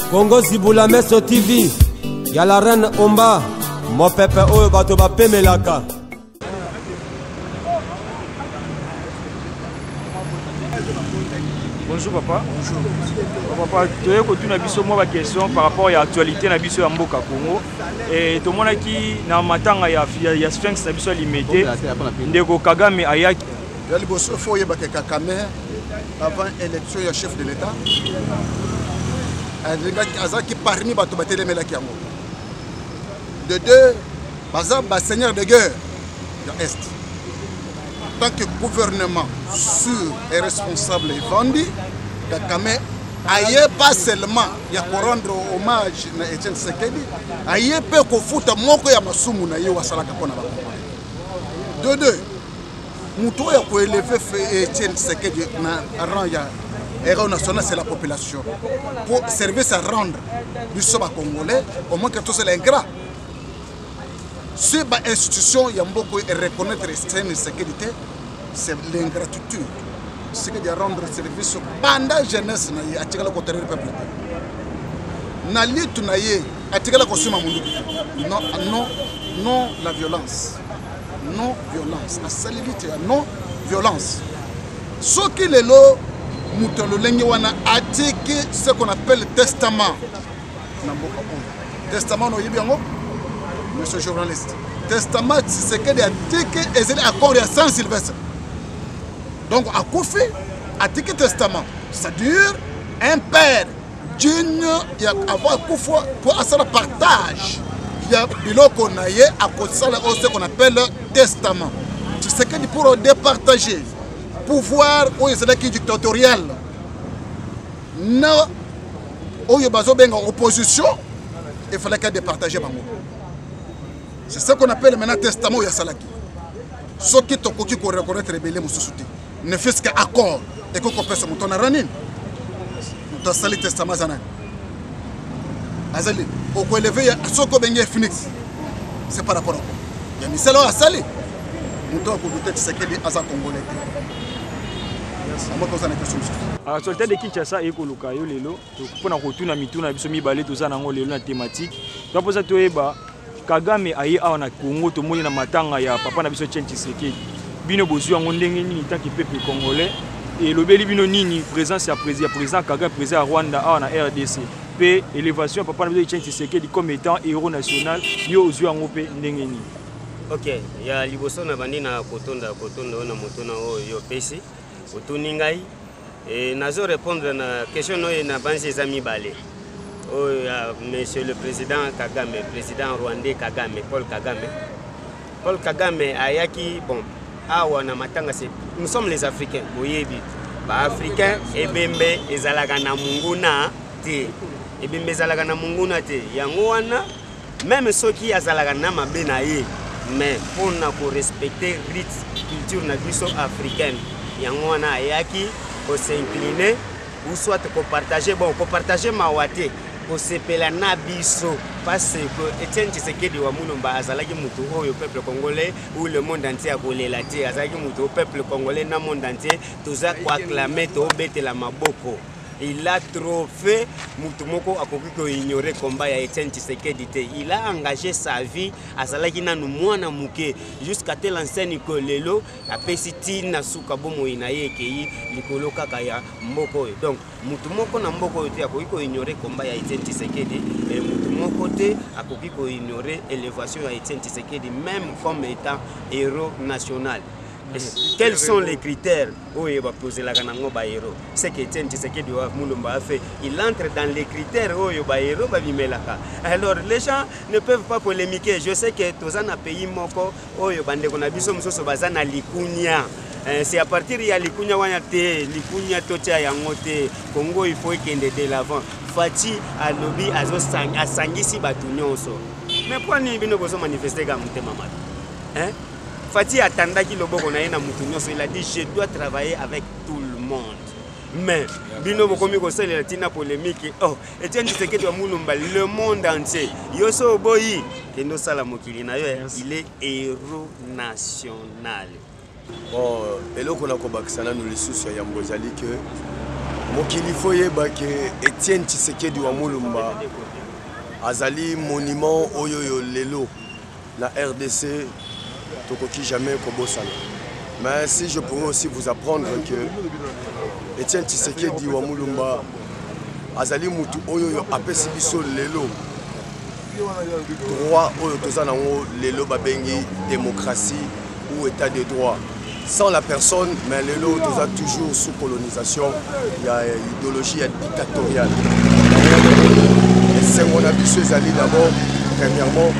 Congo Zibula Meso TV. Y'a la reine Omba. Mon pépé oyo bato ba pemelaka. Bonjour papa. Bonjour. Papa, tu as une question par rapport à l'actualité de la Mboka Congo. Et tout le monde qui na matanga ya Sphinx na biso limité. Ndeko Kagame ayaki. Ya liboso fo yeba ke Kagame avant élection ya chef de l'État. Azaki parmi bato batelemelaki yango. De deux, ba seigneur de guerre de Est. En tant que gouvernement sûr et responsable et vendu, Kagame aye pas seulement ya rendre hommage à Etienne Tshisekedi, aye pe ko futa moko ya masumu na ye wasalaka pona ba. De deux, muto ya ko élever Etienne Tshisekedi na rang ya héros national, c'est la population. Pour service à rendre du soba congolais, au moins que tout c'est l'ingrat. Si l'institution Yamboko reconnaître Etienne Tshisekedi, c'est l'ingratitude. C'est que de rendre service pendant la jeunesse, à tirer le côté du peuple. Nali tunaye, à tirer le costume à mon non la violence. Non violence. À saluer, non violence. Ce qui est là, Moutololengiwana a attaqué ce qu'on appelle le testament. Testament, monsieur journaliste. Testament, c'est que attaqué et c'est l'accord de Saint-Sylvestre. Donc, à Koufi, attaqué testament. C'est-à-dire, un père digne d'avoir Koufi pour assurer le partage. Il y a biloko naye à côté de ce qu'on appelle le testament. C'est que pour départager. Pouvoir ou est dictatorial na oyo bazo benga opposition, il fallait qu'elle départager bango. C'est ce qu'on appelle maintenant testament ya salaki. Ce qui to koki ko reconnaître rebelle mususuti ne fait qu'un accord et ko kopesa mutona ranin muto sali testament zana azali o ko élever ya soko benga Phoenix. C'est par rapport à quoi ya misalo asali muto ko douter Tshisekedi asa congolais. Actualité de Kinshasa et Koluka yo lelo pour na retourner mituna biso mibale toza nango lelo na thématique to posa to eba Kagame aye awa na Congo to moni na matanga ya papa na biso Etienne Tshisekedi bino bozu yango ndenge nini tant que peuple congolais et lobeli bino nini présence ya président Kagame président Rwanda awa na RDC pe élévation papa na biso Etienne Tshisekedi comme étant héros national yo ozu yango pe ndenge nini. OK, ya liboso na bandi na kotonda na motona yo PC Otuningai et nazo répondre na question no na banzi ezami balé. Oh monsieur le président Kagame, président rwandais Kagame, Paul Kagame. Paul Kagame ayaki bon awa na matanga c'est nous sommes les Africains, boyebi. Ba Africains ebembe ezalaka na munguna te. Ebembe ezalaka na munguna te. Yango wana même ceux qui azalaka na mabe na ye mais pour na ko respecter rite culture na biso africaine. Yango wana ayaki pour s'incliner ou soit pour partager bon pour partager mawate pour sepela na biso parce que Etienne Tshisekedi wa mulumba azalaki mutu oyo peuple congolais ou le monde entier a kolela te azalaki mutu au peuple congolais na monde entier toza ko acclamer to betela maboko. Il a trop fait, Moutoumoko a compris ignorer le combat de Etienne Tshisekedi. Il a engagé sa vie à Salakina Noumouana Mouké jusqu'à telle enseigne que Lelo a pesiti na Soukabo Moïnaye qui Likolo Kakaya Mboko. Donc, Moutoumoko na Mboko a compris ignorer le combat de Etienne Tshisekedi et Moutoumoko a compris ignorer l'élévation de Etienne Tshisekedi, même comme étant héros national. Quels sont les critères où il va poser la ganango ba héros? C'est que Etienne Tshisekedi a fait. Il entre dans les critères où il va héros ba bimelaka. Alors les gens ne peuvent pas polémiquer. Je sais que tous un pays moko où il bande qu'on a biso musoso bazana likunya. C'est à partir de likunya wana te likunya totia yangote Congo il faut qu'il de l'avant. Fati a lobby a sangisi batu nyonso. Mais pourquoi ni bino bozo manifester comme mutema mat? Hein? Fati attendaki loboko na yena mutunyoso il a dit je dois travailler avec tout le monde. Mais bino bokomi ko sele tina polémique oh Etienne Tshisekedi wa mulumba le monde entier yoso boyi kendo sala mokili na yo il est héros national. Bon eloko na ko bakisana no lisusu ya mbozali que mokili foyeba ke Etienne Tshisekedi wa Mulumba azali monument oyo lelo la RDC tokoki jamais kobosana. Mais si je pourrais aussi vous apprendre que Etienne Tshisekedi wa Mulumba azali mutu oyo apesi biso lelo droit oyo tozana ngo lelo babengi démocratie ou état de droit. Sans la personne, mais lelo toza toujours sous colonisation, il y a idéologie dictatoriale. Et c'est mon habitude d'aller d'abord, premièrement,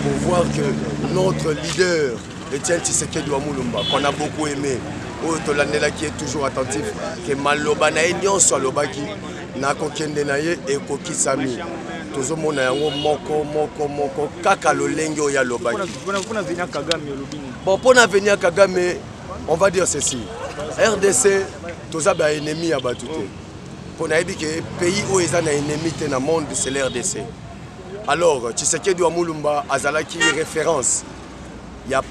pour voir que notre leader, Etienne Tshisekedi wa Mulumba, qu'on a beaucoup aimé, qui est toujours attentif, que Maloba na Enyon soit Lobaki, na kokende na ye et kokisami. Tozo mona yango moko kaka lolengo ya Lobaki. Bon, pour venir Kagame, on va dire ceci. RDC, toza ba ennemi ya batute. Pour na yebi que pays où ils ont un ennemi dans le monde, c'est l'RDC. Alors, Tshisekedi wa Mulumba azalaki référence. Il y a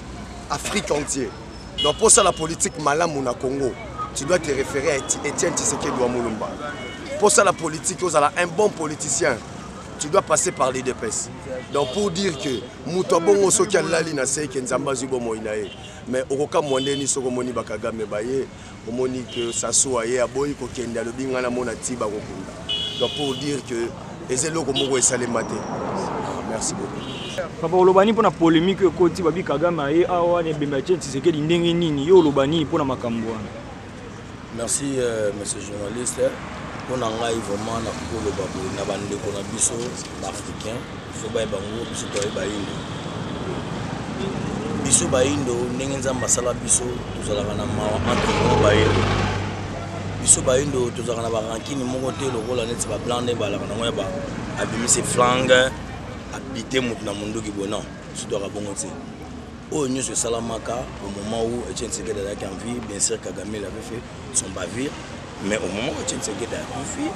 Afrique entière. Donc pour ça la politique malamu na Congo, tu dois te référer à Etienne Tshisekedi wa Mulumba. Pour ça la politique, vous avez un bon politicien, tu dois passer par les DPS. Donc pour dire que Moutobongo soki alali na sei kenzamba zubo moinae, mais okoka mwandeni soko moni bakagame baye, omoni que Sassou aye aboyi ko kende alobinga na mona tiba kokunda. Donc pour dire que ezelo ko moko esale maté. Merci beaucoup. Papa olobani pour la polémique koti babi Kagame aye awa ne bembache Tshisekedi ndenge nini yo olobani pour na makambo wana. Merci monsieur le journaliste. On a vraiment le babou, na bande qu'on a biso africain, il faut bailler bango, biso toi baindo. Biso baindo, n'engenza masala biso, tous à la vana entre nous baindo. Biso baindo, tous à la vana qui ni mongote le rôle net ba blande ba la vana ba, abimi ses flancs, habiter mutna mundo qui bonan, tu dois rabongote. Au New de Salamaka, au moment où Etienne Tshisekedi a été en vie, bien sûr Kagame l'avait fait son bavire. Mais au moment où Etienne Tshisekedi a confié,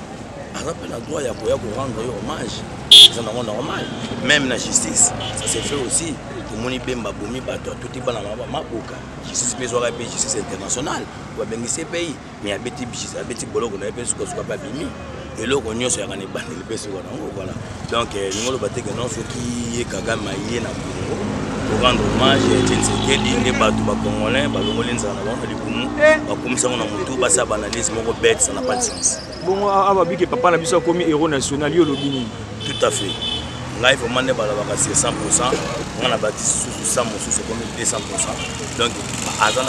on a le droit de rendre hommage. C'est normal. Même la justice, ça s'est fait aussi. Tout le monde est bien baboumi, tout est bien dans ma boca. Justice justice internationale. Ou bien ces pays. Mais il y a des petits bolos qu'on a fait ce qu'on soit pas bimi. Et là, on y a un bandit le pays. Voilà. Donc, nous avons dit que non, il faut qu'il y ait Kagame aille dans le Congo. Pour rendre hommage à Etienne Tshisekedi, les bateaux congolais, les Congolais, comme ça on a monté, basa banalise, mon bête, ça n'a pas de sens. Bon, Ababi que papa n'a pas comme héros national, il y tout à fait. Là, il faut demander c'est 100%. On a bâti sous 100%, c'est comme 200%. Donc, Azan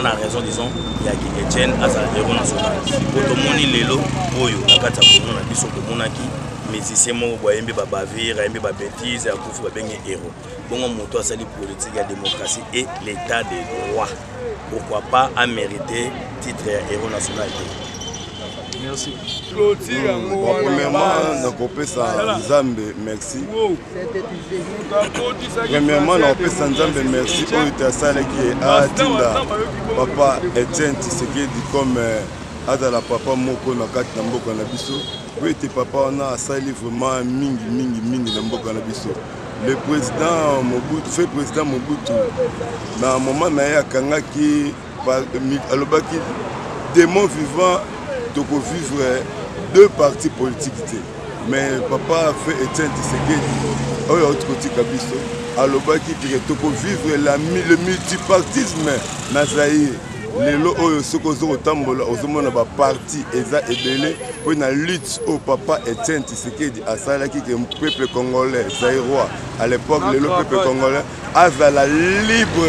a raison, disons, il y a qui Etienne, Azan héros national. Pour tout le monde, il est là, Oyo, la carte on a biso ko monaki. Mais si c'est moi qui ai bavir, qui ai bêtises, qui ai héros. Bon, on a sali politique, la démocratie et l'état de droit. Pourquoi pas à mériter titre héros national. Merci. Premièrement, Nzambe, merci. Premièrement, Nzambe, merci. Papa Etienne Tshisekedi comme Adala Papa Moko Nakati Namboka Nabiso. Oui, papa, on a sali vraiment mingi Namboka Nabiso. Le président Mobutu, fait président Mobutu, dans un moment, il y a Kangaki, Alobaki, démon vivant, donc vivre deux partis politiques. Mais papa a fait Etienne Tshisekedi, autre côté Kabiso, Alobaki, donc vivre le multipartisme Nazaïe. Lelo oyo sokozo otambola ozomona ba parti eza ebele pour na lutte au papa Etienne Tshisekedi asalaki que peuple congolais zaïrois à l'époque le peuple congolais azala libre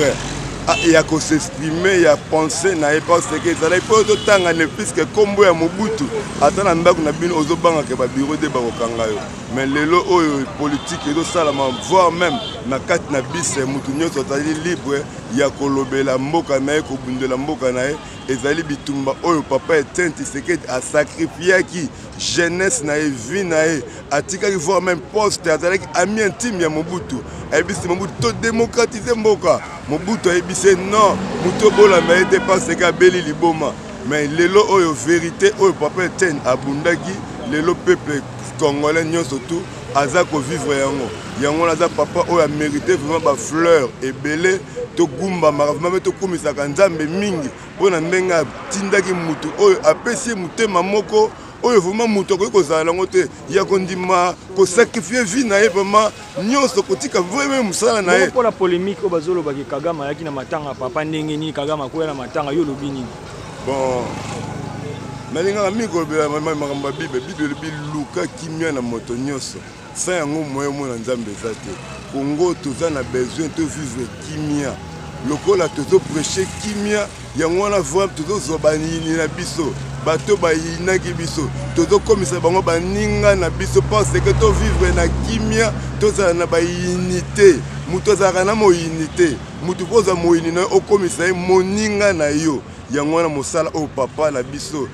il y a qu'on s'exprimer il y a penser na parce que ça n'est pas autant ne puisque kombo ya Mobutu atana ndako na bino ozobanga ke ba bureau de bakokanga yo mais lelo oyo politique ezo salama voire même na kati na bise mutu nyonso tali libre ya kolobela mboka na ye kobundela mboka na ye ezali bitumba oyo papa Etienne Tshisekedi a sacrifié qui jeunesse na ye vie na ye atikaki voire même poste azalaki ami intime ya Mobutu ayebisi Mobutu to démocratiser mboka Mobutu ayebisi non mutu bolanda ete parce que abeli liboma mais lelo oyo vérité oyo papa Etienne abundaki lelo peuple congolais nyonso tout aza kovivre yango yango naza papa oyo amérité vraiment bafleur ebele togumbamaka vraiment tokumisaka nzambe mingi mpo na ndenge atindaki mutu oyo apesi ye motema moko oyo vraiment mutu akoki kozala nango te ya kondima kosakrifie vie na ye vraiment nyonso kotika vraiment mosala na ye. Mpo la polémique oyo bazolobaki Kagame ayaki na matanga papa ndenge nini Kagame akoya na matanga yo lobi nini? Bon nalingaka mingi kolobela makambo ya bible elobi luka kimia na moto nyonso sa yango moyen mona nzambe eza te. Congo toza na besoin tovivre kimia lokola tozoprêche kimia yango wana vraiment tozozwa banini na biso bato bayinaki biso tozokomisa bango baninga na biso parce que tovivre na kimia tozala na baunité moto azalaka na mounité motu mpo ozwa moyini na yo okomisa ye moninga na yo yango wana mosala oyo papa na biso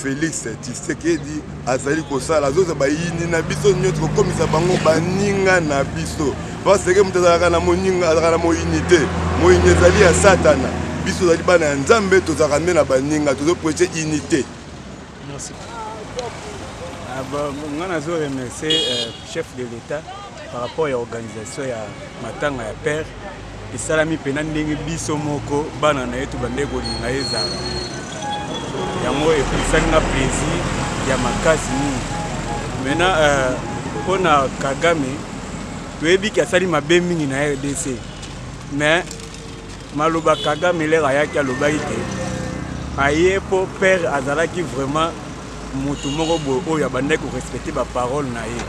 Félix Tshisekedi azali kosala azozwa bayini na biso nyonso kokomisa bango baninga na biso parce que moto azalaka na moninga azalaka na mounité moyini ezali ya satana biso tozali bana ya nzambe tozalaka nde na baninga tozoprêche unité. Merci. Nga nazo remercier chef de l'État par rapport à l'organisation ya matanga ya père esalami pena ndenge biso moko bana na yetu bande kolinga ezala yango epesananga plaisir ya makasi mingi. Maintenant mpona Kagame toyebi ki asali mabe mingi na RDC mais maloba Kagame lera ayaki alobaki te aye po père azalaki vraiment motu moko boye oyo abandaki korespecte baparole na ye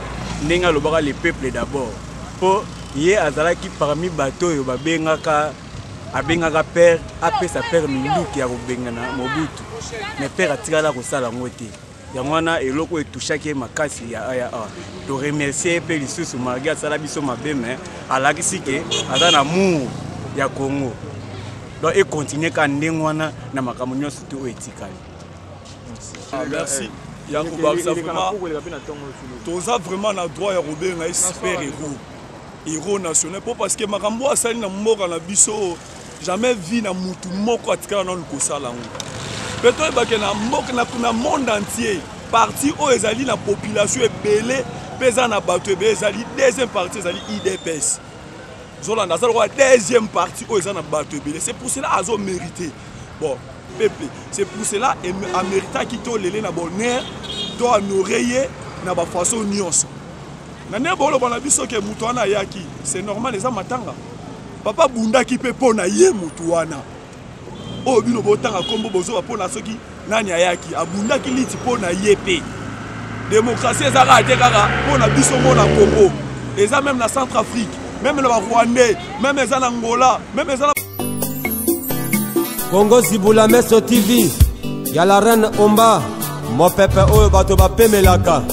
ndenge alobaka le peuple d'abord po ye azalaki parmi bato oyo abengaka père apesa père minduki ya kobengana Mobutu mais père atikala kosala yango te yango wana eloko etushaki ye makasi ya aya to remercier mpe lisusu malgré asala biso mabe mais alakisi ke aza na amour ya Congo donc ekontinue ka ndenge wana na makambo nyonso te oyo etikali. Merci. Toza vraiment na droit ya kobenga super héros national parce que makambo asali na mboka na biso jamais vu na mutu moko atikala na kosala ngo peut-être bake na mboka na monde entier parti oyo ezali na population ebele pesa na bato ebele ezali deuxième partie ezali IDPS zolanda azali kwa deuxième partie oyo ezali na bato ebele c'est pour cela azo mérité bon peuple c'est pour cela amérita ki to lele na bonheur to honorer na ba façon nyonso na ne bolo bana biso ke mutu wana yaki c'est normal eza matanga papa bundaki pe pona ye mutu wana o bino botanga kombo bozo pona soki nani ayaki abundaki liti pona ye pe démocratie ezaka te kaka pona biso mona Congo eza même na Centrafrique même na Rwandais même eza na Angola même eza na Congo Zibula Meso TV, y'a la reine Omba, mon pépé oyo bato ba pemelaka.